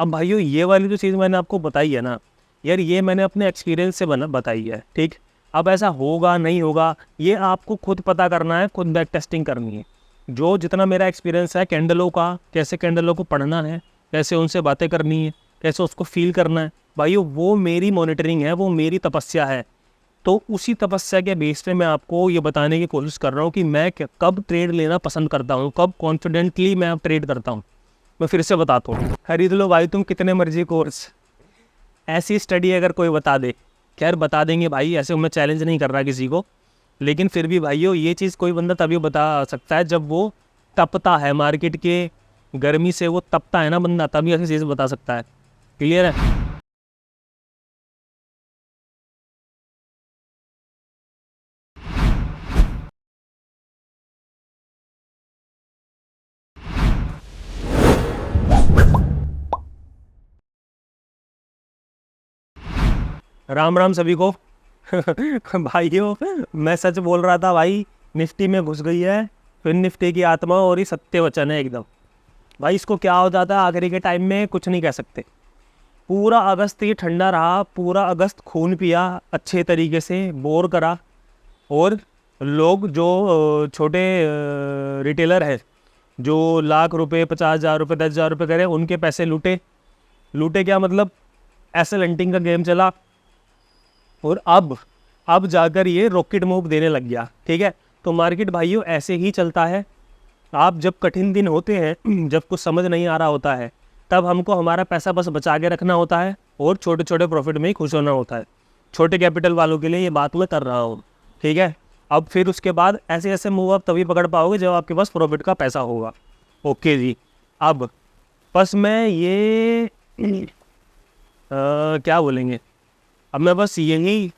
अब भाइयों ये वाली जो चीज़ मैंने आपको बताई है ना यार, ये मैंने अपने एक्सपीरियंस से बताई है, ठीक। अब ऐसा होगा नहीं होगा ये आपको खुद पता करना है, खुद बैक टेस्टिंग करनी है। जो जितना मेरा एक्सपीरियंस है कैंडलों का, कैसे कैंडलों को पढ़ना है, कैसे उनसे बातें करनी है, कैसे उसको फील करना है, भाइयों वो मेरी मॉनिटरिंग है, वो मेरी तपस्या है। तो उसी तपस्या के बेस पे मैं आपको ये बताने की कोशिश कर रहा हूँ कि मैं कब ट्रेड लेना पसंद करता हूँ, कब कॉन्फिडेंटली मैं ट्रेड करता हूँ। मैं फिर से बताता हूँ, खरीद लो भाई तुम कितने मर्जी कोर्स, ऐसी स्टडी अगर कोई बता दे, खैर बता देंगे भाई, ऐसे मैं चैलेंज नहीं कर रहा किसी को, लेकिन फिर भी भाइयों ये चीज़ कोई बंदा तभी बता सकता है जब वो तपता है, मार्केट के गर्मी से वो तपता है ना बंदा, तभी ऐसी चीज़ बता सकता है। क्लियर है? राम राम सभी को। भाइयों मैं सच बोल रहा था भाई, निफ्टी में घुस गई है, फिर निफ्टी की आत्मा और ही सत्य वचन है एकदम। भाई इसको क्या हो जाता है आखिरी के टाइम में कुछ नहीं कह सकते। पूरा अगस्त ये ठंडा रहा, पूरा अगस्त खून पिया अच्छे तरीके से, बोर करा, और लोग जो छोटे रिटेलर है जो लाख रुपए 50,000 रुपये 10,000 रुपये करे, उनके पैसे लूटे। लूटे क्या मतलब, ऐसे लंटिंग का गेम चला, और अब जाकर ये रॉकेट मूव देने लग गया, ठीक है। तो मार्केट भाइयों ऐसे ही चलता है। आप जब कठिन दिन होते हैं, जब कुछ समझ नहीं आ रहा होता है, तब हमको हमारा पैसा बस बचा के रखना होता है और छोटे छोटे प्रॉफिट में ही खुश होना होता है। छोटे कैपिटल वालों के लिए ये बात मैं कर रहा हूँ, ठीक है। अब फिर उसके बाद ऐसे ऐसे मूव आप तभी पकड़ पाओगे जब आपके पास प्रॉफिट का पैसा होगा। ओके जी। अब बस मैं ये क्या बोलेंगे, अब मैं बस यही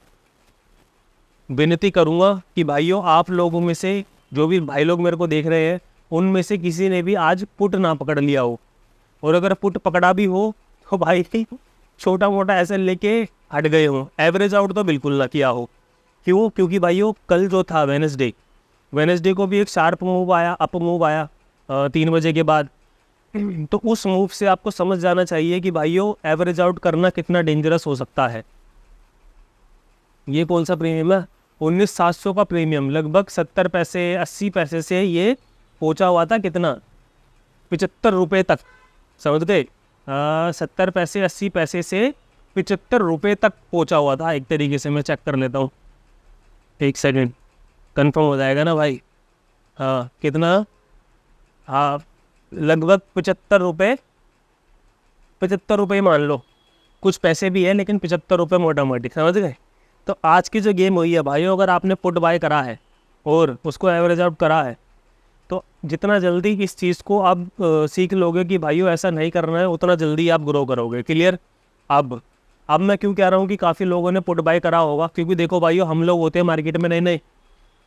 विनती करूँगा कि भाइयों आप लोगों में से जो भी भाई लोग मेरे को देख रहे हैं, उनमें से किसी ने भी आज पुट ना पकड़ लिया हो, और अगर पुट पकड़ा भी हो तो भाई छोटा मोटा ऐसे लेके हट गए हो, एवरेज आउट तो बिल्कुल ना किया हो। क्यों? क्योंकि भाइयों कल जो था वेनसडे को भी एक शार्प मूव आया, अप मूव आया 3 बजे के बाद। तो उस मूव से आपको समझ जाना चाहिए कि भाइयों एवरेज आउट करना कितना डेंजरस हो सकता है। ये कौन सा प्रीमियम है? 19,700 का प्रीमियम, लगभग 70 पैसे 80 पैसे से ये पहुंचा हुआ था कितना, 75 रुपये तक, समझ गए। 70 पैसे 80 पैसे से 75 रुपये तक पहुंचा हुआ था एक तरीके से। मैं चेक कर लेता हूँ, एक सेकंड, कंफर्म हो जाएगा ना भाई। हाँ कितना, हाँ लगभग 75 रुपये, 75 रुपये मान लो, कुछ पैसे भी है लेकिन 75 रुपये मोटा मोटी, समझ गए। तो आज की जो गेम हुई है भाइयों, अगर आपने पुट बाय करा है और उसको एवरेज आउट करा है, तो जितना जल्दी इस चीज़ को आप सीख लोगे कि भाइयों ऐसा नहीं करना है, उतना जल्दी आप ग्रो करोगे। क्लियर? अब मैं क्यों कह रहा हूँ कि काफ़ी लोगों ने पुट बाय करा होगा, क्योंकि देखो भाइयों हम लोग होते हैं मार्केट में नए,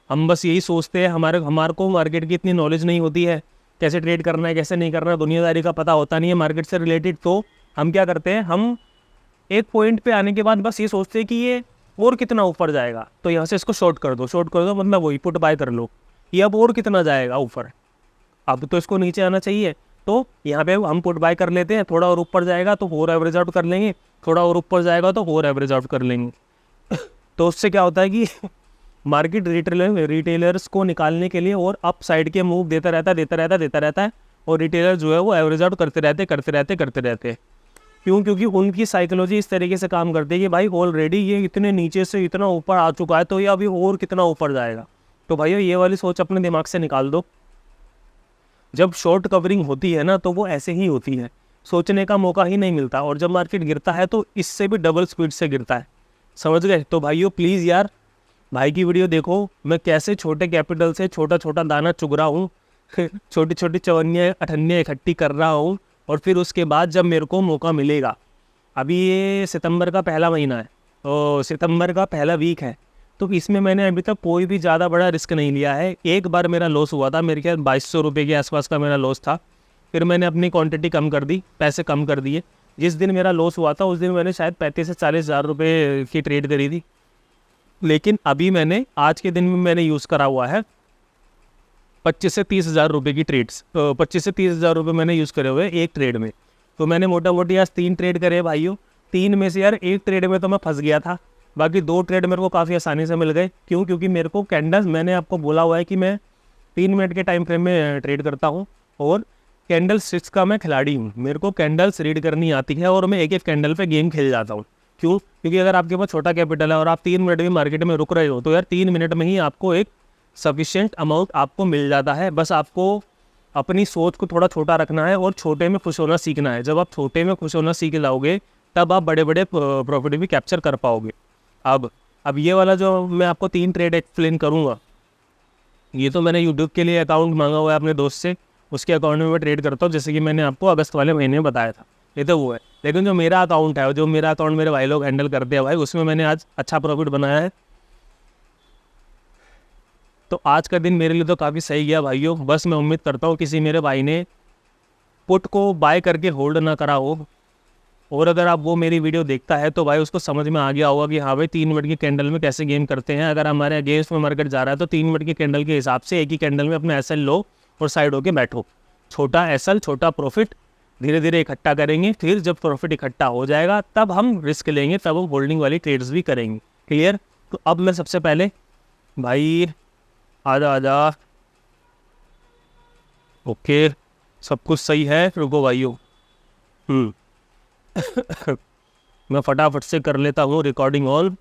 हम बस यही सोचते हैं, हमारे को मार्केट की इतनी नॉलेज नहीं होती है, कैसे ट्रेड करना है कैसे नहीं करना है, दुनियादारी का पता होता नहीं है मार्केट से रिलेटेड। तो हम क्या करते हैं, हम एक पॉइंट पे आने के बाद बस ये सोचते हैं कि ये और कितना ऊपर जाएगा, तो यहाँ से इसको शॉर्ट कर दो मतलब वही पुट बाय कर लो, ये अब और कितना जाएगा ऊपर, अब तो इसको नीचे आना चाहिए, तो यहाँ पे हम पुट बाय कर लेते हैं, थोड़ा और ऊपर जाएगा तो और एवरेज आउट कर लेंगे, थोड़ा और ऊपर जाएगा तो और एवरेज आउट कर लेंगे। तो उससे क्या होता है कि मार्केट रिटेलर्स को निकालने के लिए और अप साइड के मूव देता रहता है, और रिटेलर जो है वो एवरेज आउट करते रहते हैं। क्यों? क्योंकि उनकी साइकोलॉजी इस तरीके से काम करती है कि भाई ऑलरेडी ये इतने नीचे से इतना ऊपर आ चुका है, तो ये अभी और कितना ऊपर जाएगा। तो भाइयों ये वाली सोच अपने दिमाग से निकाल दो। जब शॉर्ट कवरिंग होती है ना, तो वो ऐसे ही होती है, सोचने का मौका ही नहीं मिलता, और जब मार्केट गिरता है तो इससे भी डबल स्पीड से गिरता है, समझ गए। तो भाइयों प्लीज़ यार भाई की वीडियो देखो, मैं कैसे छोटे कैपिटल से छोटा छोटा दाना चुग रहा हूँ, छोटी छोटी चवन्नियाँ अठन्नियाँ इकट्ठी कर रहा हूँ, और फिर उसके बाद जब मेरे को मौका मिलेगा, अभी ये सितंबर का पहला महीना है, तो सितंबर का पहला वीक है, तो इसमें मैंने अभी तक कोई भी ज़्यादा बड़ा रिस्क नहीं लिया है। एक बार मेरा लॉस हुआ था, मेरे ख्याल 2200 रुपये के आसपास का मेरा लॉस था, फिर मैंने अपनी क्वांटिटी कम कर दी, पैसे कम कर दिए। जिस दिन मेरा लॉस हुआ था उस दिन मैंने शायद 35 से 40 हज़ार रुपये की ट्रेड करी थी, लेकिन अभी मैंने आज के दिन में मैंने यूज़ करा हुआ है 25 से 30 हज़ार रुपये की ट्रेड्स, 25 से 30 हज़ार रुपये मैंने यूज़ करे हुए एक ट्रेड में। तो मैंने मोटा मोटी आज 3 ट्रेड करे भाइयों। 3 में से यार 1 ट्रेड में तो मैं फंस गया था, बाकी 2 ट्रेड मेरे को काफ़ी आसानी से मिल गए। क्यों? क्योंकि मेरे को कैंडल्स, मैंने आपको बोला हुआ है कि मैं 3 मिनट के टाइम फ्रेम में ट्रेड करता हूँ और कैंडल स्टिक्स का मैं खिलाड़ी हूँ। मेरे को कैंडल्स रीड करनी आती है और मैं एक एक कैंडल पे गेम खेल जाता हूँ। क्यों? क्योंकि अगर आपके पास छोटा कैपिटल है और आप 3 मिनट भी मार्केट में रुक रहे हो तो यार 3 मिनट में ही आपको एक सफिशिएंट अमाउंट आपको मिल जाता है। बस आपको अपनी सोच को थोड़ा छोटा रखना है और छोटे में खुश होना सीखना है। जब आप छोटे में खुश होना सीख लाओगे तब आप बड़े बड़े प्रॉफिट भी कैप्चर कर पाओगे। अब ये वाला जो मैं आपको 3 ट्रेड एक्सप्लेन करूँगा, ये तो मैंने यूट्यूब के लिए अकाउंट मांगा हुआ है अपने दोस्त से, उसके अकाउंट में मैं ट्रेड करता हूँ, जैसे कि मैंने आपको अगस्त वाले महीने में बताया था। ये तो वो है, लेकिन जो मेरा अकाउंट है, जो मेरा अकाउंट मेरे भाई लोग हैंडल करते हैं भाई, उसमें मैंने आज अच्छा प्रॉफिट बनाया है। तो आज का दिन मेरे लिए तो काफ़ी सही गया भाइयों। बस मैं उम्मीद करता हूँ किसी मेरे भाई ने पुट को बाय करके होल्ड ना करा हो, और अगर आप वो मेरी वीडियो देखता है तो भाई उसको समझ में आ गया होगा कि हाँ भाई 3 मिनट की कैंडल में कैसे गेम करते हैं। अगर हमारे अगेंस्ट में मार्केट जा रहा है तो 3 मिनट की कैंडल के हिसाब से एक ही कैंडल में अपना एसएल लो और साइड होके बैठो। छोटा एसएल, छोटा प्रॉफिट, धीरे धीरे इकट्ठा करेंगे। फिर जब प्रॉफिट इकट्ठा हो जाएगा तब हम रिस्क लेंगे, तब हम होल्डिंग वाली ट्रेड्स भी करेंगे। क्लियर? तो अब मैं सबसे पहले भाई आजा आजा, ओके सब कुछ सही है। रुको भाइयों, मैं फटाफट से कर लेता हूँ रिकॉर्डिंग ऑन।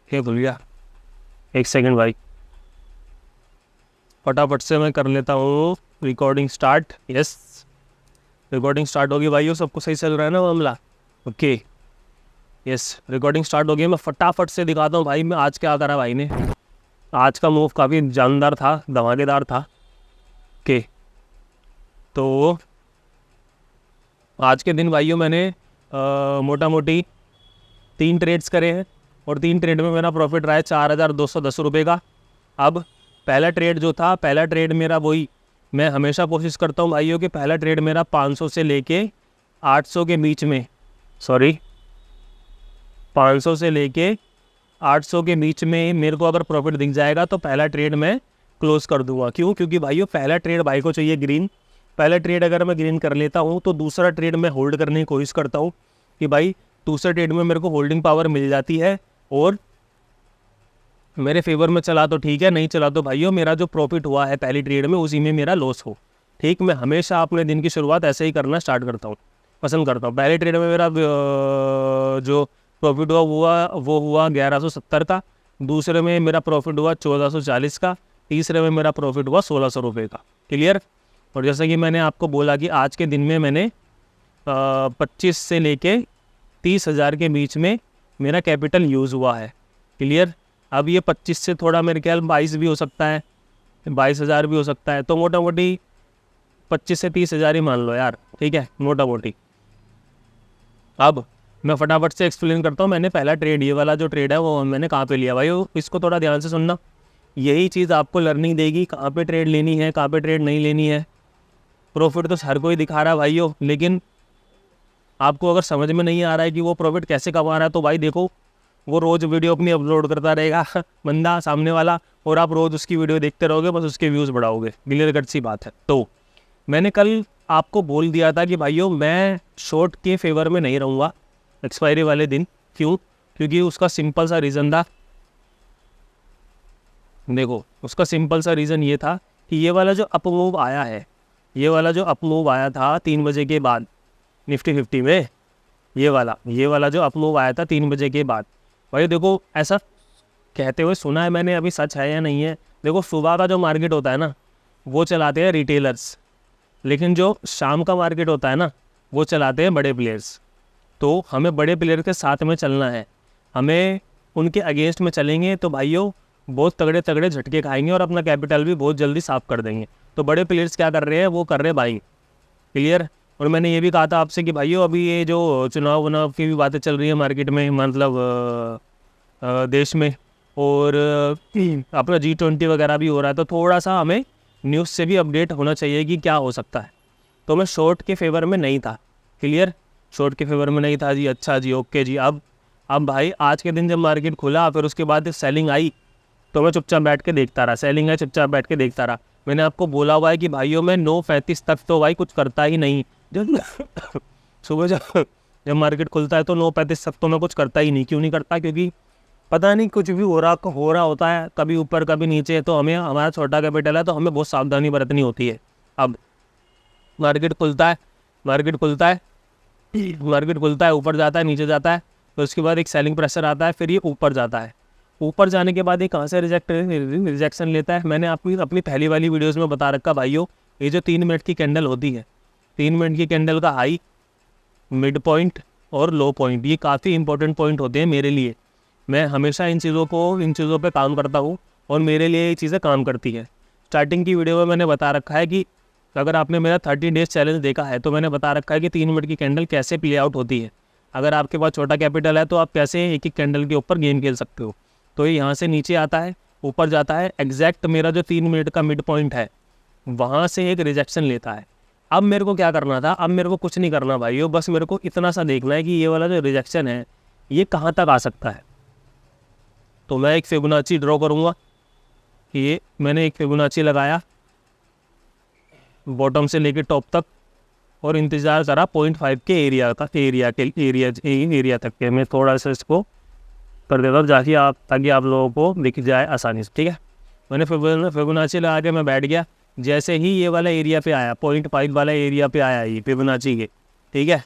हे भैया 1 सेकंड भाई, फटाफट से मैं कर लेता हूँ recording start. Yes, recording start होगी भाइयों। सबको सही चल रहा है ना मामला? ओके यस, रिकॉर्डिंग स्टार्ट हो गई। मैं फटाफट से दिखाता हूँ भाई मैं आज क्या करा भाई ने। आज का मूव काफ़ी जानदार था, धमाकेदार था। ओके, तो आज के दिन भाइयों मैंने मोटा मोटी 3 ट्रेड्स करे हैं और 3 ट्रेड में मेरा प्रॉफिट रहा है 4210 रुपये का। अब पहला ट्रेड जो था, पहला ट्रेड मेरा वही, मैं हमेशा कोशिश करता हूँ भाइयों कि पहला ट्रेड मेरा 500 से लेके 800 के बीच में, 500 से लेके 800 के बीच में मेरे को अगर प्रॉफिट दिख जाएगा तो पहला ट्रेड मैं क्लोज कर दूंगा। क्यों? क्योंकि भाइयों पहला ट्रेड भाई को चाहिए ग्रीन। पहला ट्रेड अगर मैं ग्रीन कर लेता हूँ तो दूसरा ट्रेड मैं होल्ड करने की कोशिश करता हूँ कि भाई दूसरे ट्रेड में मेरे को होल्डिंग पावर मिल जाती है और मेरे फेवर में चला तो ठीक है, नहीं चला तो भाइयों मेरा जो प्रॉफिट हुआ है पहली ट्रेड में उसी में मेरा लॉस हो। ठीक, मैं हमेशा अपने दिन की शुरुआत ऐसे ही करना स्टार्ट करता हूँ, पसंद करता हूँ। पहले ट्रेड में मेरा जो प्रॉफिट हुआ वो हुआ 1170 का, दूसरे में मेरा प्रॉफिट हुआ 1440 का, तीसरे में मेरा प्रॉफिट हुआ 1600 रुपये का। क्लियर? और जैसा कि मैंने आपको बोला कि आज के दिन में मैंने 25 से लेके 30,000 के बीच में मेरा कैपिटल यूज़ हुआ है। क्लियर? अब ये 25 से थोड़ा मेरे ख्याल 22 भी हो सकता है, 22,000 भी हो सकता है, तो मोटा मोटी 25 से 30,000 ही मान लो यार। ठीक है, मोटा मोटी। अब मैं फटाफट से एक्सप्लेन करता हूँ। मैंने पहला ट्रेड, ये वाला जो ट्रेड है वो मैंने कहाँ पे लिया भाई, इसको थोड़ा ध्यान से सुनना। यही चीज़ आपको लर्निंग देगी कहाँ पे ट्रेड लेनी है, कहाँ पे ट्रेड नहीं लेनी है। प्रॉफिट तो हर कोई दिखा रहा है भाइयों, लेकिन आपको अगर समझ में नहीं आ रहा है कि वो प्रॉफिट कैसे कमा रहा है तो भाई देखो, वो रोज़ वीडियो अपनी अपलोड करता रहेगा बंदा सामने वाला, और आप रोज़ उसकी वीडियो देखते रहोगे, बस उसके व्यूज़ बढ़ाओगे। क्लियर कट सी बात है। तो मैंने कल आपको बोल दिया था कि भाइयों मैं शॉर्ट के फेवर में नहीं रहूँगा एक्सपायरी वाले दिन। क्यों? क्योंकि उसका सिंपल सा रीज़न था, देखो उसका सिंपल सा रीज़न ये था कि ये वाला जो अप मूव आया है, ये वाला जो अप मूव आया था 3 बजे के बाद निफ्टी 50 में, ये वाला जो अप मूव आया था 3 बजे के बाद, भाई देखो ऐसा कहते हुए सुना है मैंने, अभी सच है या नहीं है। देखो सुबह का जो मार्केट होता है ना वो चलाते हैं रिटेलर्स, लेकिन जो शाम का मार्केट होता है ना वो चलाते हैं बड़े प्लेयर्स। तो हमें बड़े प्लेयर के साथ में चलना है, हमें उनके अगेंस्ट में चलेंगे तो भाइयों बहुत तगड़े तगड़े झटके खाएंगे और अपना कैपिटल भी बहुत जल्दी साफ कर देंगे। तो बड़े प्लेयर्स क्या कर रहे हैं, वो कर रहे हैं बाइंग। क्लियर? और मैंने ये भी कहा था आपसे कि भाइयों अभी ये जो चुनाव की भी बातें चल रही है मार्केट में, मतलब देश में, और अपना G20 वगैरह भी हो रहा है, तो थोड़ा सा हमें न्यूज़ से भी अपडेट होना चाहिए कि क्या हो सकता है। तो मैं शॉर्ट के फेवर में नहीं था। क्लियर? शॉर्ट के फेवर में नहीं था जी। अच्छा जी, ओके जी। अब भाई आज के दिन जब मार्केट खुला फिर उसके बाद सेलिंग आई तो मैं चुपचाप बैठ के देखता रहा। सेलिंग है, चुपचाप बैठ के देखता रहा। मैंने आपको बोला हुआ है कि भाइयों मैं 9:35 तक तो भाई कुछ करता ही नहीं। सुबह जब मार्केट खुलता है तो 9:35 तक तो मैं कुछ करता ही नहीं। क्यों नहीं करता? क्योंकि पता नहीं कुछ भी हो रहा होता है, कभी ऊपर कभी नीचे। तो हमें, हमारा छोटा कैपिटल है तो हमें बहुत सावधानी बरतनी होती है। अब मार्केट खुलता है, मार्केट खुलता है मार्केट खुलता है, ऊपर जाता है, नीचे जाता है, तो उसके बाद एक सेलिंग प्रेशर आता है, फिर ये ऊपर जाता है। ऊपर जाने के बाद ये कहाँ से रिजेक्शन लेता है? मैंने आपकी अपनी पहली वाली वीडियोस में बता रखा भाइयों, ये जो 3 मिनट की कैंडल होती है, 3 मिनट की कैंडल का हाई, मिड पॉइंट और लो पॉइंट, ये काफ़ी इंपॉर्टेंट पॉइंट होते हैं मेरे लिए। मैं हमेशा इन चीज़ों पे काम करता हूँ और मेरे लिए ये चीज़ें काम करती है। स्टार्टिंग की वीडियो में मैंने बता रखा है कि अगर आपने मेरा 30 डेज चैलेंज देखा है तो मैंने बता रखा है कि 3 मिनट की कैंडल कैसे प्ले आउट होती है। अगर आपके पास छोटा कैपिटल है तो आप कैसे एक एक कैंडल के ऊपर गेम खेल सकते हो। तो ये यहाँ से नीचे आता है, ऊपर जाता है, एग्जैक्ट मेरा जो 3 मिनट का मिड पॉइंट है वहाँ से एक रिजेक्शन लेता है। अब मेरे को क्या करना था? अब मेरे को कुछ नहीं करना भाइयों, बस मेरे को इतना सा देखना है कि ये वाला जो रिजेक्शन है ये कहाँ तक आ सकता है। तो मैं एक फिबोनाची ड्रॉ करूँगा। ये मैंने एक फिबोनाची लगाया बॉटम से लेके टॉप तक और इंतज़ार करा 0.5 के एरिया तक के। मैं थोड़ा सा इसको कर देता हूँ जाके आप, ताकि आप लोगों को दिख जाए आसानी से। ठीक है, मैंने फिबोनाची लगा के मैं बैठ गया। जैसे ही ये वाला एरिया पे आया, 0.5 वाला एरिया पे आया ये फिबोनाची के, ठीक है,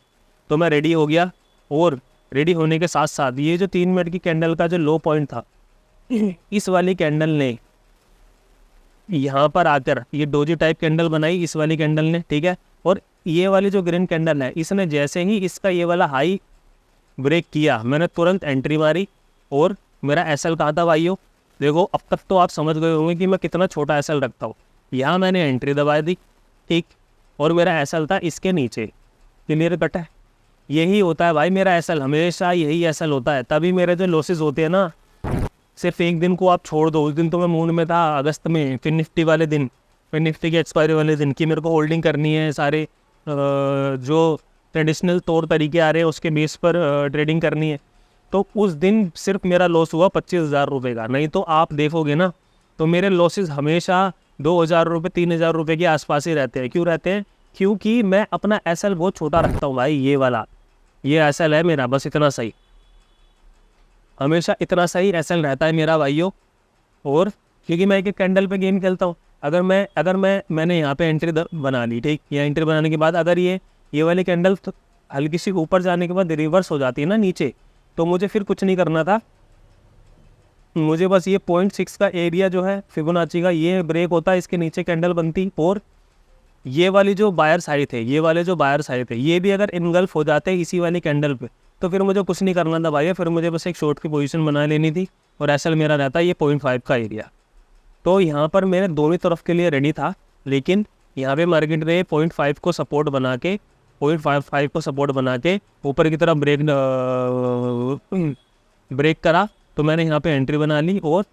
तो मैं रेडी हो गया। और रेडी होने के साथ साथ ये जो 3 मिनट की कैंडल का जो लो पॉइंट था, इस वाली कैंडल ने यहाँ पर आकर ये डोजी टाइप कैंडल बनाई इस वाली कैंडल ने, ठीक है। और ये वाली जो ग्रीन कैंडल है, इसने जैसे ही इसका ये वाला हाई ब्रेक किया, मैंने तुरंत एंट्री मारी। और मेरा एसएल कहाँ था भाइयों? देखो, अब तक तो आप समझ गए होंगे कि मैं कितना छोटा एसएल रखता हूँ। यहाँ मैंने एंट्री दबा दी, ठीक, और मेरा एसएल था इसके नीचे। क्लियर कट है? यही होता है भाई मेरा एसएल, हमेशा यही एसएल होता है। तभी मेरे जो लॉसेस होते हैं ना, सिर्फ एक दिन को आप छोड़ दो, उस दिन तो मैं मूड में था अगस्त में, फिर निफ्टी वाले दिन, फिर निफ्टी की एक्सपायरी वाले दिन कि मेरे को होल्डिंग करनी है, सारे जो ट्रेडिशनल तौर तरीके आ रहे हैं उसके बेस पर ट्रेडिंग करनी है। तो उस दिन सिर्फ मेरा लॉस हुआ 25,000 रुपये का। नहीं तो आप देखोगे ना तो मेरे लॉसेस हमेशा 2,000 रुपये 3,000 रुपये के आसपास ही रहते हैं। क्यों रहते हैं? क्योंकि मैं अपना एसएल बहुत छोटा रखता हूँ भाई। ये वाला ये एसएल है मेरा, बस इतना सही, हमेशा इतना सही एसएल रहता है मेरा भाइयों। और क्योंकि मैं एक एक कैंडल पे गेम खेलता हूँ। अगर मैंने यहाँ पे एंट्री बना ली, ठीक, या एंट्री बनाने के बाद अगर ये वाली कैंडल तो हल्की सी ऊपर जाने के बाद रिवर्स हो जाती है ना नीचे, तो मुझे फिर कुछ नहीं करना था। मुझे बस ये 0.6 का एरिया जो है फिबोनाची का, ये ब्रेक होता है, इसके नीचे कैंडल बनती, और ये वाली जो बायर साइड थे, ये भी अगर इनगल्फ हो जाते इसी वाली कैंडल पे, तो फिर मुझे कुछ नहीं करना था भाई। फिर मुझे बस एक शॉर्ट की पोजीशन बना लेनी थी और एसएल मेरा रहता है ये 0.5 का एरिया। तो यहाँ पर मेरे दोनों तरफ के लिए रेडी था, लेकिन यहाँ पे मार्केट ने 0.5 को सपोर्ट बना के 0.55 को सपोर्ट बना के ऊपर की तरफ ब्रेक करा। तो मैंने यहाँ पे एंट्री बना ली। और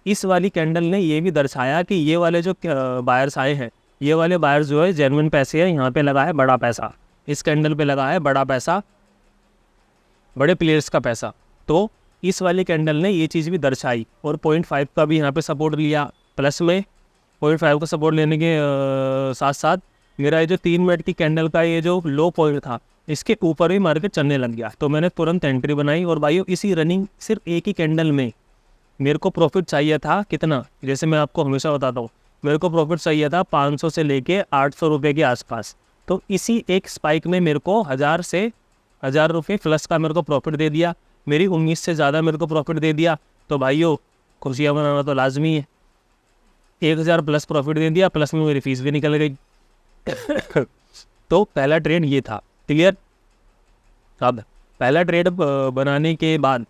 इस वाली कैंडल ने ये भी दर्शाया कि ये वाले जो बायर्स आए हैं, ये वाले बायर्स जो है जेन्युइन पैसे है, यहाँ पे लगा है बड़ा पैसा, इस कैंडल पे लगा है बड़ा पैसा, बड़े प्लेयर्स का पैसा। तो इस वाली कैंडल ने ये चीज़ भी दर्शाई। और 0.5 का भी यहाँ पे सपोर्ट लिया, प्लस में 0.5 का सपोर्ट लेने के साथ साथ मेरा ये जो 3 मिनट की कैंडल का ये जो लो पॉइंट था, इसके ऊपर भी मार्केट चलने लग गया। तो मैंने तुरंत एंट्री बनाई। और भाइयों, इसी रनिंग सिर्फ एक ही कैंडल में मेरे को प्रॉफिट चाहिए था कितना, जैसे मैं आपको हमेशा बताता हूँ, मेरे को प्रॉफिट चाहिए था 500 से लेके 800 रुपये के आसपास। तो इसी एक स्पाइक में मेरे को 1,000 रुपये प्लस का मेरे को प्रॉफिट दे दिया। मेरी उम्मीद से ज़्यादा मेरे को प्रॉफिट दे दिया। तो भाइयों, खुशियाँ मनाना तो लाजमी है। 1,000 प्लस प्रॉफिट दे दिया, प्लस में मेरी फीस भी निकल गई। तो पहला ट्रेड ये था। क्लियर? अब पहला ट्रेड बनाने के बाद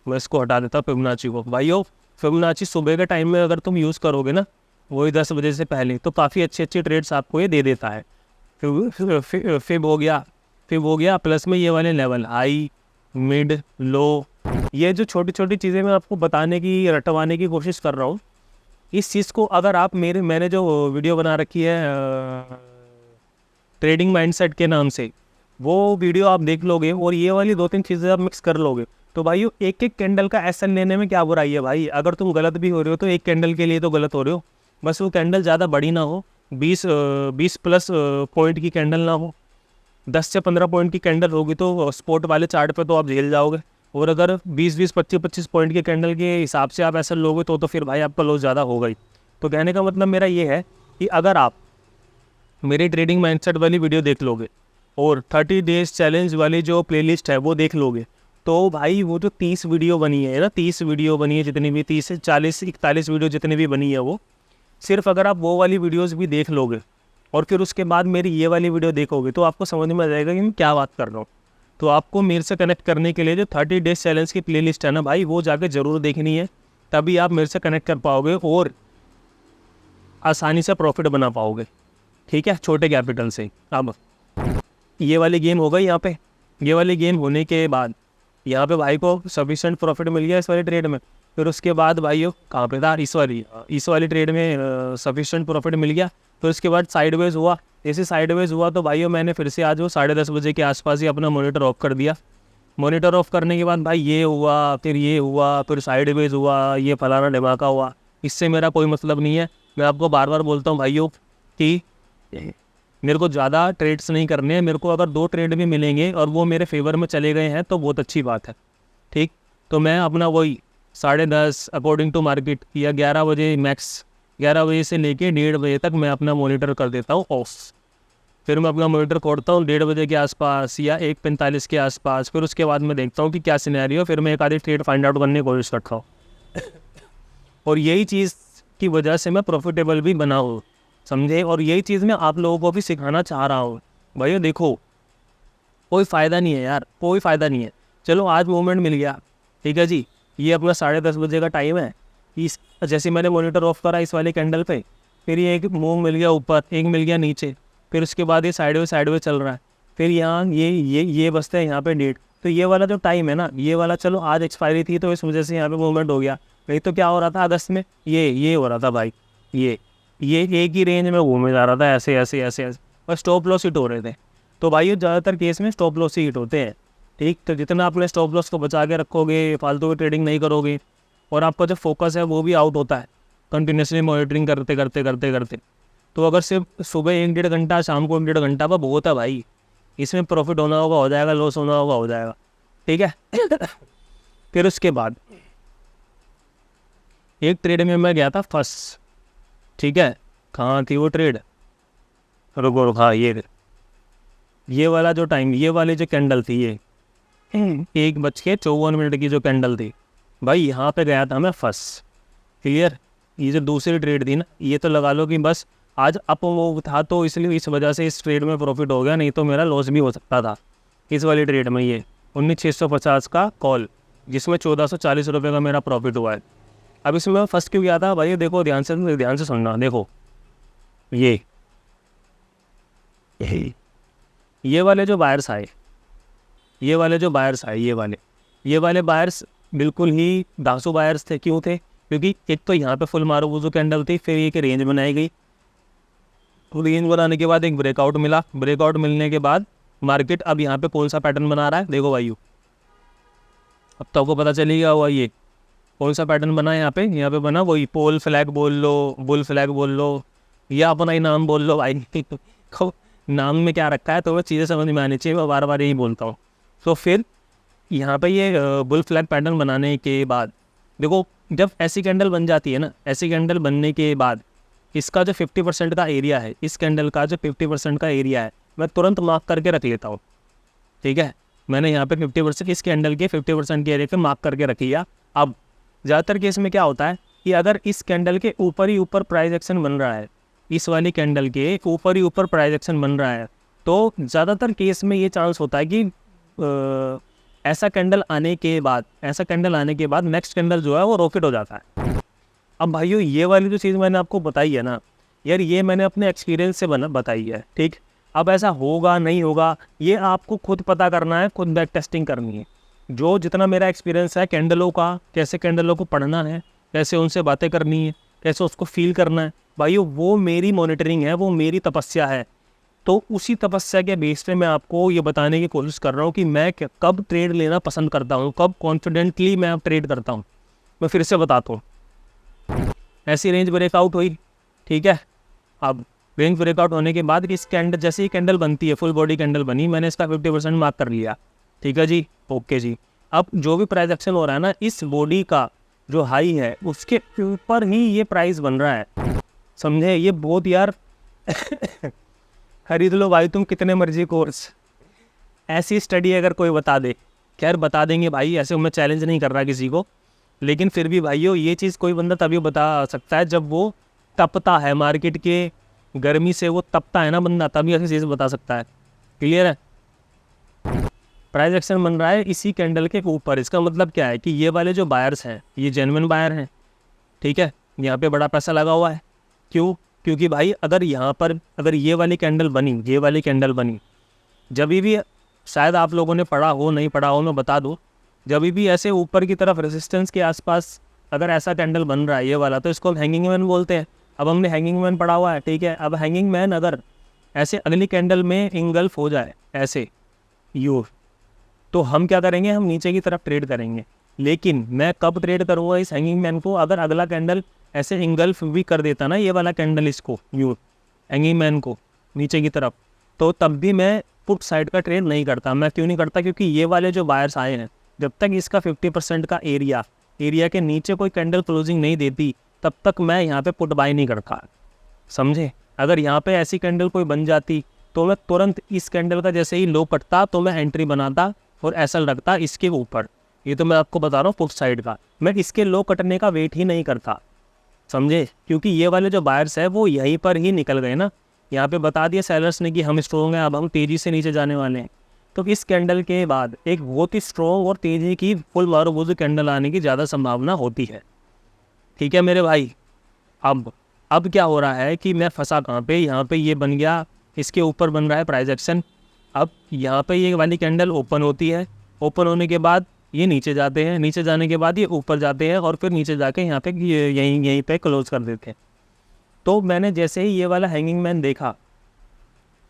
मैं इसको हटा देता हूँ फिबोनाची को। भाइयों, फिबोनाची सुबह के टाइम में अगर तुम यूज़ करोगे ना, वही 10 बजे से पहले, तो काफ़ी अच्छे ट्रेड्स आपको ये दे देता है। फिब हो गया प्लस में ये वाले लेवल हाई, मिड, लो, ये जो छोटी छोटी चीज़ें मैं आपको बताने की, रटवाने की कोशिश कर रहा हूँ। इस चीज़ को अगर आप मैंने जो वीडियो बना रखी है ट्रेडिंग माइंडसेट के नाम से, वो वीडियो आप देख लोगे और ये वाली 2-3 चीज़ें आप मिक्स कर लोगे, तो भाइयों एक एक कैंडल का एसएल लेने में क्या बुराई है भाई। अगर तुम गलत भी हो रहे हो तो एक कैंडल के लिए तो गलत हो रहे हो, बस वो कैंडल ज़्यादा बड़ी ना हो, 20 प्लस पॉइंट की कैंडल ना हो, 10 से 15 पॉइंट की कैंडल होगी तो स्पॉट वाले चार्ट पे तो आप झेल जाओगे, और अगर 20-20, 25-25 पॉइंट के कैंडल के हिसाब से आप ऐसा लोगे तो फिर भाई आपका लॉस ज़्यादा होगा ही। तो कहने का मतलब मेरा ये है कि अगर आप मेरी ट्रेडिंग माइंडसेट वाली वीडियो देख लोगे और 30 डेज चैलेंज वाली जो प्लेलिस्ट है वो देख लोगे, तो भाई वो जो 30 वीडियो बनी है ना, 30 वीडियो बनी है जितनी भी, 30 से 40, 41 वीडियो जितनी भी बनी है, वो सिर्फ अगर आप वो वाली वीडियोस भी देख लोगे और फिर उसके बाद मेरी ये वाली वीडियो देखोगे तो आपको समझ में आ जाएगा कि मैं क्या बात कर रहा हूँ। तो आपको मेरे से कनेक्ट करने के लिए जो 30 डेज चैलेंज की प्लेलिस्ट है ना भाई, वो जाके ज़रूर देखनी है, तभी आप मेरे से कनेक्ट कर पाओगे और आसानी से प्रॉफिट बना पाओगे। ठीक है, छोटे कैपिटल से। अब ये वाली गेम हो गई यहाँ पे। ये वाली गेम होने के बाद यहाँ पे भाई को सफिशेंट प्रॉफिट मिल गया इस वाली ट्रेड में। फिर उसके बाद भाई कहाँ पे था, इस वाली ट्रेड में सफिशेंट प्रॉफिट मिल गया। फिर उसके बाद साइडवेज हुआ। जैसे साइडवेज हुआ तो भाई मैंने फिर से आज वो 10:30 बजे के आसपास ही अपना मॉनिटर ऑफ कर दिया। मॉनिटर ऑफ करने के बाद भाई ये हुआ, फिर ये हुआ, फिर साइडवेज हुआ, ये फलाना ढमाका हुआ। इससे मेरा कोई मतलब नहीं है। मैं आपको बार बार बोलता हूँ भाइयों कि मेरे को ज़्यादा ट्रेड्स नहीं करने हैं। मेरे को अगर 2 ट्रेड भी मिलेंगे और वो मेरे फेवर में चले गए हैं तो बहुत अच्छी बात है। ठीक, तो मैं अपना वही 10:30 अकॉर्डिंग टू मार्केट या 11 बजे मैक्स, 11 बजे से लेके 1:30 बजे तक मैं अपना मॉनिटर कर देता हूँ ऑफ। फिर मैं अपना मॉनिटर खोलता हूँ 1:30 बजे के आसपास या 1:45 के आसपास। फिर उसके बाद मैं देखता हूँ कि क्या सिनेरियो, फिर मैं एक आधी ट्रेड फाइंड आउट करने की कोशिश करता हूँ। और यही चीज़ की वजह से मैं प्रॉफिटेबल भी बना हूँ, समझे। और यही चीज़ मैं आप लोगों को भी सिखाना चाह रहा हूँ। भाइयों देखो, कोई फ़ायदा नहीं है यार, कोई फ़ायदा नहीं है। चलो आज मूवमेंट मिल गया, ठीक है जी, ये अपना 10:30 बजे का टाइम है। इस जैसे मैंने मॉनिटर ऑफ करा इस वाले कैंडल पे, फिर ये एक मूव मिल गया ऊपर, एक मिल गया नीचे, फिर उसके बाद ये साइडवे चल रहा है। फिर यहाँ ये बसता है यहाँ पे डेट। तो ये वाला जो टाइम है ना, ये वाला चलो आज एक्सपायरी थी तो इस वजह से यहाँ पे मूवमेंट हो गया। नहीं तो क्या हो रहा था अगस्त में, ये हो रहा था भाई, ये एक ही रेंज में घूमे जा रहा था, ऐसे ऐसे ऐसे ऐसे, और स्टॉप लॉस हिट हो रहे थे। तो भाई ज़्यादातर केस में स्टॉप लॉस ही हिट होते हैं। ठीक, तो जितना अपने स्टॉप लॉस को बचा के रखोगे, फालतू की ट्रेडिंग नहीं करोगे, और आपका जो फोकस है वो भी आउट होता है कंटिन्यूसली मॉनिटरिंग करते करते करते करते, तो अगर सिर्फ सुबह 1-1.5 घंटा, शाम को 1-1.5 घंटा पर बहुत है भाई। इसमें प्रॉफिट होना होगा हो जाएगा, लॉस होना होगा हो जाएगा। ठीक है। फिर उसके बाद एक ट्रेड में मैं गया था फंस। ठीक है, कहाँ थी वो ट्रेड, रुको हाँ, ये वाला जो टाइम, ये वाली जो कैंडल थी, ये 1:54 की जो कैंडल थी भाई, यहाँ पे गया था मैं फंस। क्लियर। ये जो दूसरी ट्रेड थी ना, ये तो लगा लो कि बस आज अप मूव था तो इसलिए इस वजह से इस ट्रेड में प्रॉफिट हो गया, नहीं तो मेरा लॉस भी हो सकता था इस वाली ट्रेड में। ये 19,650 का कॉल, जिसमें 1440 रुपये का मेरा प्रॉफिट हुआ है। अब इसमें मैं फंस क्यों गया था भाई, देखो ध्यान से सुनना। देखो ये वाले जो बायर्स आए, ये वाले बायर्स बिल्कुल ही दासू बायर्स थे। क्यों थे? क्योंकि एक तो यहाँ पे फुल मारो वो जो कैंडल थी, फिर एक रेंज बनाई गई, रेंज बनाने के बाद एक ब्रेकआउट मिला, ब्रेकआउट मिलने के बाद मार्केट अब यहाँ पे कौन सा पैटर्न बना रहा है, देखो भाइयों, अब तो आपको पता चलेगा हुआ ये कौन सा पैटर्न बना है। यहाँ पे बना वही पोल फ्लैग बोल लो, बुल फ्लैग बोल लो, या अपना ही नाम बोल लो भाई। नाम में क्या रखा है तो वह चीज़ें समझ में आनी चाहिए, मैं बार बार यही बोलता हूँ। तो फिर यहाँ पे ये बुल फ्लैग पैटर्न बनाने के बाद देखो, जब ऐसी कैंडल बन जाती है ना, ऐसी कैंडल बनने के बाद इसका जो 50% का एरिया है, इस कैंडल का जो 50% का एरिया है, मैं तुरंत मार्क करके रख लेता हूँ। ठीक है, मैंने यहाँ पे 50% इस कैंडल के 50% के एरिया पे मार्क करके रख लिया। अब ज़्यादातर केस में क्या होता है कि अगर इस कैंडल के ऊपर ही ऊपर प्राइस एक्शन बन रहा है, इस वाली कैंडल के ऊपर ही ऊपर प्राइस एक्शन बन रहा है, तो ज़्यादातर केस में ये चांस होता है कि ऐसा कैंडल आने के बाद नेक्स्ट कैंडल जो है वो रॉकेट हो जाता है। अब भाइयों ये वाली जो चीज़ मैंने आपको बताई है ना यार, ये मैंने अपने एक्सपीरियंस से बताई है। ठीक, अब ऐसा होगा नहीं होगा ये आपको खुद पता करना है, खुद बैक टेस्टिंग करनी है। जो जितना मेरा एक्सपीरियंस है कैंडलों का, कैसे कैंडलों को पढ़ना है, कैसे उनसे बातें करनी है, कैसे उसको फील करना है, भाइयों वो मेरी मॉनिटरिंग है, वो मेरी तपस्या है। तो उसी तपस्या के बेस पे मैं आपको ये बताने की कोशिश कर रहा हूँ कि मैं कब ट्रेड लेना पसंद करता हूँ, कब कॉन्फिडेंटली मैं ट्रेड करता हूँ। मैं फिर से बताता हूँ, ऐसी रेंज ब्रेकआउट हुई, ठीक है, अब बैंक ब्रेकआउट होने के बाद इस कैंडल, जैसे ही कैंडल बनती है, फुल बॉडी कैंडल बनी, मैंने इसका 50% मार्क कर लिया। ठीक है जी, ओके जी। अब जो भी प्राइस एक्शन हो रहा है ना, इस बॉडी का जो हाई है उसके ऊपर ही ये प्राइस बन रहा है, समझे। ये बहुत यार खरीद लो भाई तुम कितने मर्जी कोर्स, ऐसी स्टडी अगर कोई बता दे, खैर बता देंगे भाई, ऐसे मैं चैलेंज नहीं कर रहा किसी को, लेकिन फिर भी भाइयों ये चीज़ कोई बंदा तभी बता सकता है जब वो तपता है, मार्केट के गर्मी से वो तपता है ना बंदा, तभी ऐसी चीज़ बता सकता है। क्लियर है। प्राइस एक्शन बन रहा है इसी कैंडल के ऊपर, इसका मतलब क्या है कि ये वाले जो बायर्स हैं ये जेन्युइन बायर हैं। ठीक है, यहाँ पे बड़ा पैसा लगा हुआ है। क्यों? क्योंकि भाई अगर यहाँ पर अगर ये वाली कैंडल बनी, ये वाली कैंडल बनी, जब भी शायद आप लोगों ने पढ़ा हो, नहीं पढ़ा हो मैं बता दूँ, जब भी ऐसे ऊपर की तरफ रेजिस्टेंस के आसपास अगर ऐसा कैंडल बन रहा है ये वाला, तो इसको हम हैंगिंग मैन बोलते हैं। अब हमने हैंगिंग मैन पढ़ा हुआ है, ठीक है। अब हैंगिंग मैन अगर ऐसे अगली कैंडल में इंगल्फ हो जाए ऐसे यू, तो हम क्या करेंगे, हम नीचे की तरफ ट्रेड करेंगे। लेकिन मैं कब ट्रेड करूँगा इस हैंगिंग मैन को, अगर अगला कैंडल ऐसे इंगल्फ भी कर देता ना ये वाला कैंडल इसको, यू हैंगिंग मैन को नीचे की तरफ, तो तब भी मैं पुट साइड का ट्रेड नहीं करता। मैं क्यों नहीं करता? क्योंकि ये वाले जो बायर्स आए हैं, जब तक इसका 50% का एरिया के नीचे कोई कैंडल क्लोजिंग नहीं देती, तब तक मैं यहाँ पे पुट बाय नहीं करता, समझे। अगर यहाँ पे ऐसी कैंडल कोई बन जाती तो मैं तुरंत इस कैंडल का जैसे ही लो कटता तो मैं एंट्री बनाता और एसएल रखता इसके ऊपर। ये तो मैं आपको बता रहा हूँ पुट साइड का, मैं इसके लो कटने का वेट ही नहीं करता, समझे। क्योंकि ये वाले जो बायर्स है वो यहीं पर ही निकल गए ना, यहाँ पे बता दिया सेलर्स ने कि हम स्ट्रॉन्ग हैं, अब हम तेज़ी से नीचे जाने वाले हैं। तो इस कैंडल के बाद एक बहुत ही स्ट्रॉन्ग और तेज़ी की फुल मारूबूजू कैंडल आने की ज़्यादा संभावना होती है। ठीक है मेरे भाई। अब क्या हो रहा है कि मैं फंसा कहाँ पे, यहाँ पे ये बन गया, इसके ऊपर बन रहा है प्राइस एक्शन। अब यहाँ पे ये वाली कैंडल ओपन होती है, ओपन होने के बाद ये नीचे जाते हैं, नीचे जाने के बाद ये ऊपर जाते हैं और फिर नीचे जाके यहाँ पे यहीं पे क्लोज कर देते हैं। तो मैंने जैसे ही ये वाला हैंगिंग मैन देखा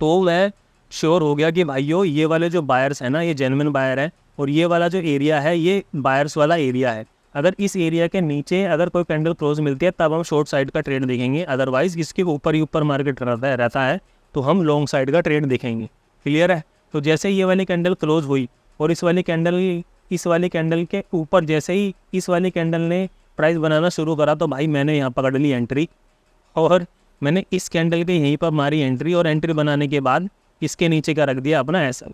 तो मैं श्योर हो गया कि भाइयों ये वाले जो बायर्स हैं ना ये जेन्युइन बायर है, और ये वाला जो एरिया है ये बायर्स वाला एरिया है। अगर इस एरिया के नीचे अगर कोई कैंडल क्लोज मिलती है तब हम शॉर्ट साइड का ट्रेड देखेंगे, अदरवाइज इसके ऊपर ही ऊपर मार्केट रहता है तो हम लॉन्ग साइड का ट्रेड देखेंगे। क्लियर है। तो जैसे ये वाली कैंडल क्लोज हुई और इस वाली कैंडल के ऊपर जैसे ही इस वाली कैंडल ने प्राइस बनाना शुरू करा तो भाई मैंने यहाँ पकड़ ली एंट्री, और मैंने इस कैंडल के यहीं पर मारी एंट्री, और एंट्री बनाने के बाद इसके नीचे का रख दिया अपना एसएल।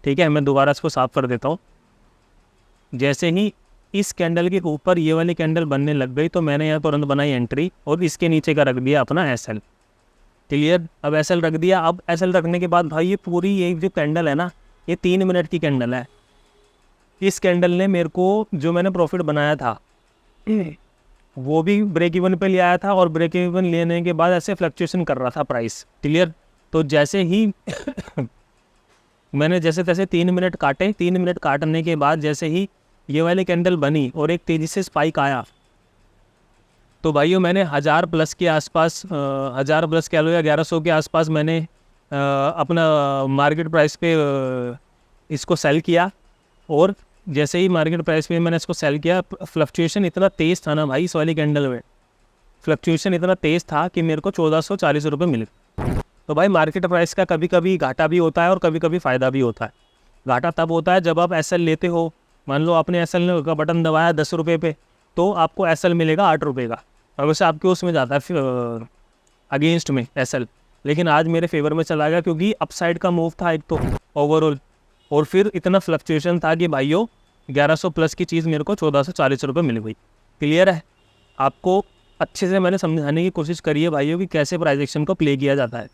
ठीक है, मैं दोबारा इसको साफ कर देता हूँ। जैसे ही इस कैंडल के ऊपर ये वाली कैंडल बनने लग गई तो मैंने यहाँ तुरंत बनाई एंट्री और इसके नीचे का रख दिया अपना एसएल। क्लियर। अब एसएल रख दिया। अब एसएल रखने के बाद भाई ये पूरी ये जो कैंडल है ना ये 3 मिनट की कैंडल है। इस कैंडल ने मेरे को जो मैंने प्रॉफिट बनाया था वो भी ब्रेक इवन पे ले आया था, और ब्रेक इवन लेने के बाद ऐसे फ्लक्चुएशन कर रहा था प्राइस। क्लियर। तो जैसे ही मैंने जैसे तैसे 3 मिनट काटे, 3 मिनट काटने के बाद जैसे ही ये वाली कैंडल बनी और एक तेज़ी से स्पाइक आया तो भाइयों मैंने 1000 प्लस के आसपास 1000 प्लस कह लो या 1100 के आसपास मैंने अपना मार्केट प्राइस पे इसको सेल किया। और जैसे ही मार्केट प्राइस पे मैंने इसको सेल किया, फ्लक्चुएशन इतना तेज़ था ना भाई, इस वाली कैंडल में फ्लक्चुएशन इतना तेज़ था कि मेरे को 1440 रुपये मिले। तो भाई मार्केट प्राइस का कभी कभी घाटा भी होता है और कभी कभी फ़ायदा भी होता है। घाटा तब होता है जब आप एसएल लेते हो, मान लो आपने एसएल का बटन दबाया 10 रुपये पे, तो आपको एसएल मिलेगा 8 रुपये का, और वैसे आपके उसमें जाता है अगेंस्ट में एसएल, लेकिन आज मेरे फेवर में चला गया क्योंकि अपसाइड का मूव था एक तो ओवरऑल, और फिर इतना फ्लक्चुएशन था कि भाइयों 1100 प्लस की चीज़ मेरे को 1440 रुपये मिल गई। क्लियर है। आपको अच्छे से मैंने समझाने की कोशिश करी है भाइयों कि कैसे प्राइस एक्शन को प्ले किया जाता है।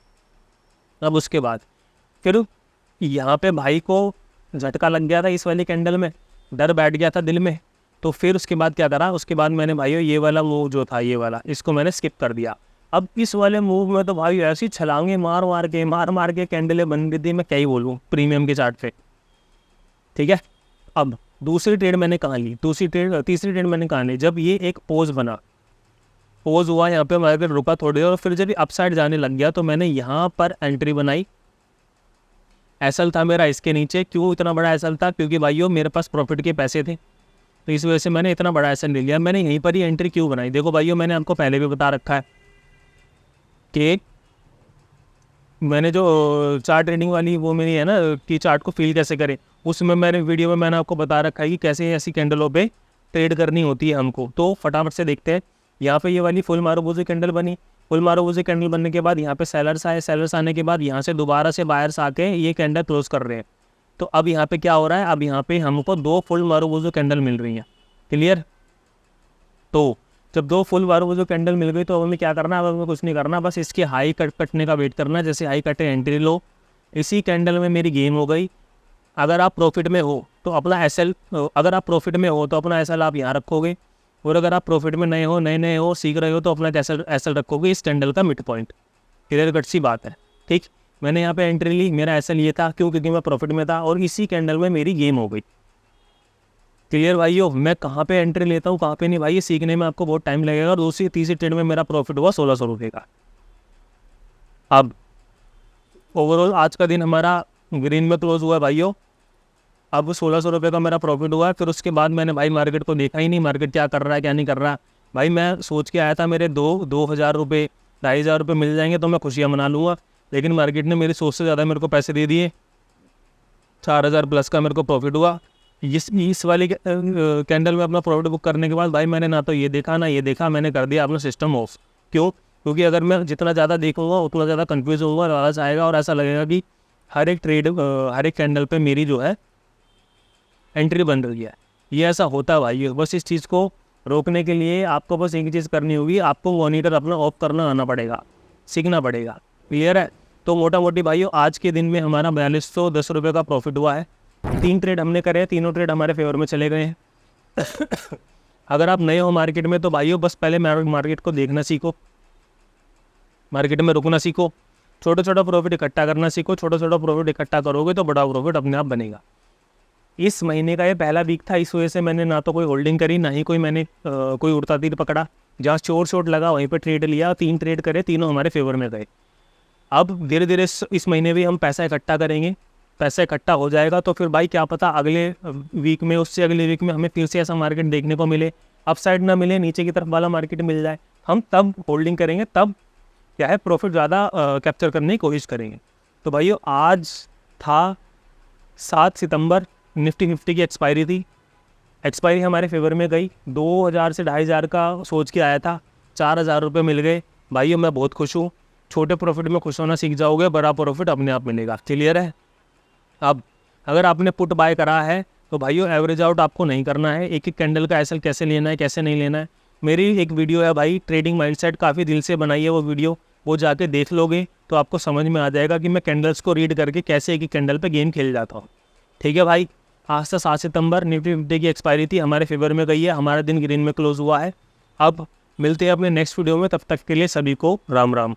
अब उसके बाद फिर यहाँ पे भाई को झटका लग गया था इस वाली कैंडल में, डर बैठ गया था दिल में। तो फिर उसके बाद क्या करा, उसके बाद मैंने भाइयों ये वाला मूव जो था ये वाला, इसको मैंने स्किप कर दिया। अब इस वाले मूव में तो भाई ऐसी छलांगे मार मार के कैंडलें बन गई थी, मैं क्या ही बोलूँ, प्रीमियम के चार्ट पे। ठीक है। अब दूसरी ट्रेड मैंने कहाँ ली, तीसरी ट्रेड मैंने कहाँ ली, जब ये एक पोज बना, पोज हुआ यहाँ पे मार्केट रुका थोड़ी देर, और फिर जब अपसाइड जाने लग गया तो मैंने यहाँ पर एंट्री बनाई। एसएल था मेरा इसके नीचे। क्यों इतना बड़ा एसएल था? क्योंकि भाइयों मेरे पास प्रॉफिट के पैसे थे, तो इस वजह से मैंने इतना बड़ा एसएल ले लिया। मैंने यहीं पर ही एंट्री क्यों बनाई? देखो भाइयों मैंने आपको पहले भी बता रखा है कि मैंने जो चार्ट ट्रेडिंग वाली वो मेरी है ना कि चार्ट को फील कैसे करें, उसमें मैंने वीडियो में मैंने आपको बता रखा है कि कैसे ऐसी कैंडलों पे ट्रेड करनी होती है हमको। तो फटाफट से देखते हैं। यहाँ पे ये वाली फुल मारुबुजी कैंडल बनी। फुल मारुबुजी कैंडल बनने के बाद यहाँ पे सेलर्स आए। सेलर्स आने के बाद यहाँ से दोबारा से बायर्स आके ये कैंडल क्लोज कर रहे हैं। तो अब यहाँ पे क्या हो रहा है, अब यहाँ पे हमको 2 फुल मारुबुजी कैंडल मिल रही हैं। क्लियर। तो जब 2 फुल मारुबुजी कैंडल मिल गई तो अब हमें क्या करना है, अब हमें कुछ नहीं करना, बस इसके हाई कटने का वेट करना है। जैसे हाई कटे एंट्री लो, इसी कैंडल में मेरी गेम हो गई। अगर आप प्रॉफिट में हो तो अपना एसएल, अगर आप प्रॉफिट में हो तो अपना एसएल आप यहाँ रखोगे, और अगर आप प्रॉफिट में नए हो, नए हो, सीख रहे हो, तो अपना एसएल रखोगे इस कैंडल का मिड पॉइंट। क्लियर कट सी बात है। ठीक, मैंने यहाँ पे एंट्री ली, मेरा एसएल ये था, क्यों? क्योंकि मैं प्रॉफिट में था और इसी कैंडल में मेरी गेम हो गई। क्लियर भाइयों। मैं कहाँ पे एंट्री लेता हूँ, कहाँ पे नहीं, भाई ये सीखने में आपको बहुत टाइम लगेगा। और दूसरी तीसरी ट्रेड में मेरा प्रॉफिट हुआ 1600 रुपये का। अब ओवरऑल आज का दिन हमारा ग्रीन में क्लोज हुआ है भाइयों। अब 1600 रुपये का मेरा प्रॉफिट हुआ है। फिर उसके बाद मैंने भाई मार्केट को देखा ही नहीं, मार्केट क्या कर रहा है क्या नहीं कर रहा। भाई मैं सोच के आया था मेरे 2,000 रुपये 2,500 रुपये मिल जाएंगे तो मैं खुशियाँ मना लूँगा, लेकिन मार्केट ने मेरी सोच से ज़्यादा मेरे को पैसे दे दिए। 4,000 प्लस का मेरे को प्रॉफिट हुआ। इस वाली कैंडल में अपना प्रॉफिट बुक करने के बाद भाई मैंने ना तो ये देखा ना ये देखा, मैंने कर दिया अपना सिस्टम ऑफ। क्यों? क्योंकि अगर मैं जितना ज़्यादा देखूंगा उतना ज़्यादा कंफ्यूज होऊंगा, लालच आएगा और ऐसा लगेगा कि हर एक कैंडल पे मेरी जो है एंट्री बन रही है। ये ऐसा होता है भाई। बस इस चीज़ को रोकने के लिए आपको बस एक चीज़ करनी होगी, आपको मॉनिटर अपना ऑफ करना आना पड़ेगा, सीखना पड़ेगा। क्लियर है। तो मोटा मोटी भाइयों आज के दिन में हमारा 4210 रुपये का प्रॉफिट हुआ है। 3 ट्रेड हमने करे हैं, तीनों ट्रेड हमारे फेवर में चले गए हैं। अगर आप नए हो मार्केट में तो भाइयों बस पहले मार्केट को देखना सीखो, मार्केट में रुकना सीखो, छोटा छोटा प्रॉफिट इकट्ठा करना सीखो। छोटा छोटा प्रॉफिट इकट्ठा करोगे तो बड़ा प्रॉफिट अपने आप बनेगा। इस महीने का ये पहला वीक था, इस वजह से मैंने ना तो कोई होल्डिंग करी, ना ही मैंने कोई उड़ता तीर पकड़ा। जहाँ शॉर्ट लगा वहीं पे ट्रेड लिया, 3 ट्रेड करे, तीनों हमारे फेवर में गए। अब धीरे धीरे इस महीने भी हम पैसा इकट्ठा करेंगे। पैसा इकट्ठा हो जाएगा तो फिर भाई क्या पता अगले वीक में, उससे अगले वीक में हमें फिर से ऐसा मार्केट देखने को मिले, अपसाइड ना मिले, नीचे की तरफ वाला मार्केट मिल जाए, हम तब होल्डिंग करेंगे, तब क्या है प्रॉफिट ज़्यादा कैप्चर करने की कोशिश करेंगे। तो भाइयों आज था 7 सितंबर, निफ्टी 50 की एक्सपायरी थी। एक्सपायरी हमारे फेवर में गई। 2,000 से 2,500 का सोच के आया था, 4,000 रुपये मिल गए। भाइयों मैं बहुत खुश हूँ। छोटे प्रॉफिट में खुश होना सीख जाओगे, बड़ा प्रॉफिट अपने आप मिलेगा। क्लियर है। अब अगर आपने पुट बाय करा है तो भाइयों एवरेज आउट आपको नहीं करना है। एक एक कैंडल का एसएल कैसे लेना है कैसे नहीं लेना है, मेरी एक वीडियो है भाई ट्रेडिंग माइंडसेट, काफ़ी दिल से बनाई है वो वीडियो, वो जाके देख लोगे तो आपको समझ में आ जाएगा कि मैं कैंडल्स को रीड करके कैसे एक एक कैंडल पे गेम खेल जाता हूँ। ठीक है भाई। आज था 7 सितंबर, निफ्टी 50 की एक्सपायरी थी, हमारे फेवर में गई है, हमारा दिन ग्रीन में क्लोज हुआ है। अब मिलते हैं अपने नेक्स्ट वीडियो में, तब तक के लिए सभी को राम राम।